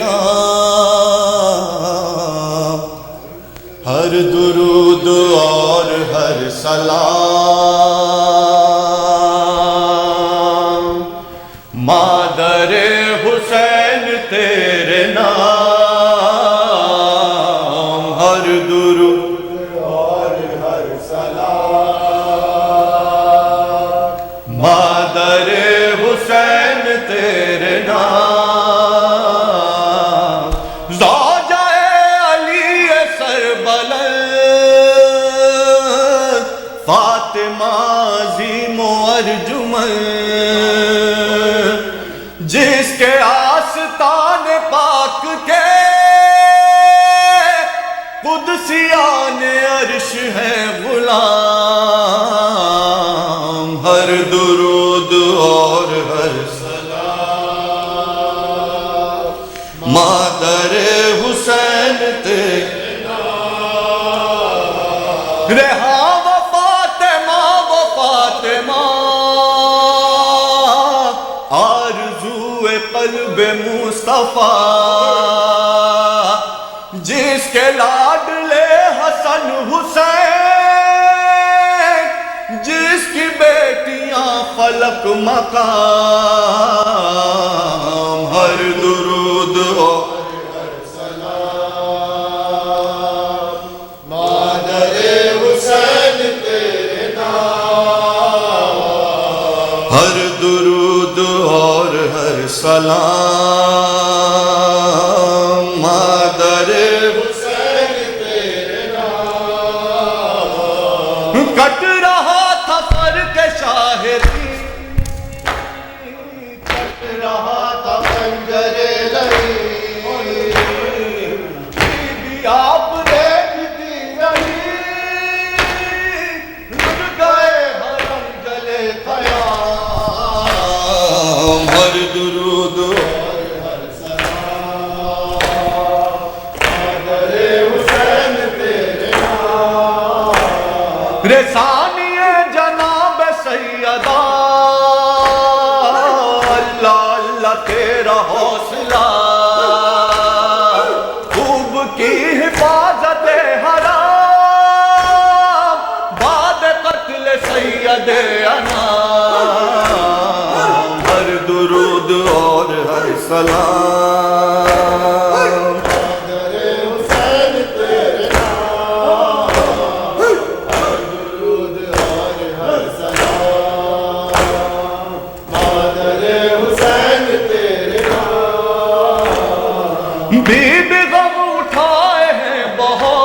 नाम, हर दुरूद और हर सलाम, मादरे हुसैन तेरे नाम, हर दुरूद और हर सलाम, मादरे हुसैन तेरे नाम, ज़ौजाए अली सरबलंद, फातिमा अज़ीम अर्जुमन, जिसके आस्तान पाक के कुदसियान अर्श है गुलाम, हर दुरूद और हर सलाम, मादरे हुसैन तेरे नाम, रेहा वो फातिमा आरज़ूए क़ल्ब मुस्तफ़ा, जिसके लाडले हसन हुसैन, जिसकी बेटियां फलक मकाम, हर दुरूद और हर सलाम, मादरे हुसैन तेरे नाम, हर दुरूद और हर सलाम, मादरे हुसैन तेरे नाम, कट रहा था सर के शाहिदी, कट रहा था खंजरे लड़ी, बीबी आपने दी रही, लुट गए हरम गले क़याम, हर दुरूद और हर सलाम, मादरे हुसैन तेरे नाम, रेसानिए जनाब सैयदा, अल्लाह अल्लाह तेरा हौसला, खूब की हिफाजत हराम, बाद कत्ल सैयद अनाम, हर दुरूद और हर सलाम, मादरे हुसैन तेरे नाम, हर दुरूद और हर सलाम, मादरे हुसैन तेरे नाम, बीबी गम उठाए हैं बहुत,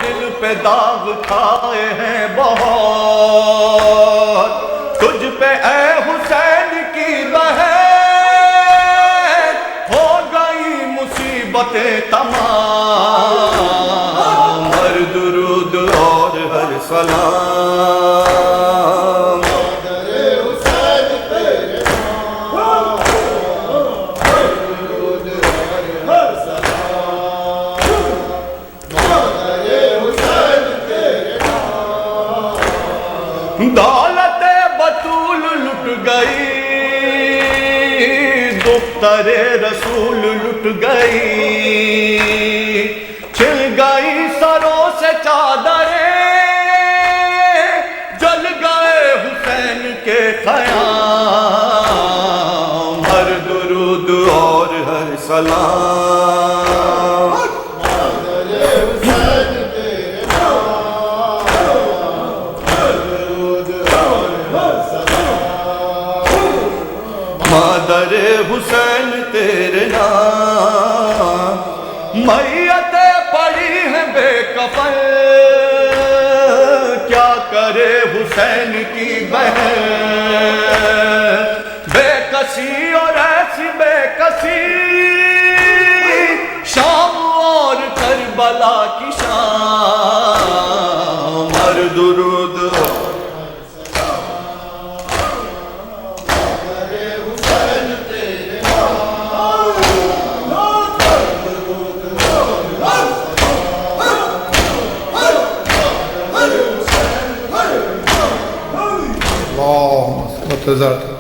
दिल पे दाग खाए हैं बहुत, तुझ पे ऐ हुसैन की बहन हो गई मुसीबतें तमाम, हर दुरूद और हर सलाम, मादरे हुसैन तेरे नाम, हर दुरूद और हर सलाम, मादरे हुसैन तेरे नाम, दौलत बतूल लुट गई, दुख्तरे रसूल लुट गई, छिल गई सरों से चादरें, जल गए हुसैन के क़याम, हर दुरूद और हर सलाम, मादरे हुसैन तेरे नाम, हर दुरूद और हर सलाम, मादरे हुसैन तेरे नाम, मैयतें पड़ी हैं बेकफन, क्या करे हुसैन की बहन, बेकसी और ऐसी बेकसी, शाम और करबला की शाम, हर दुरूद اللهم صل وسلم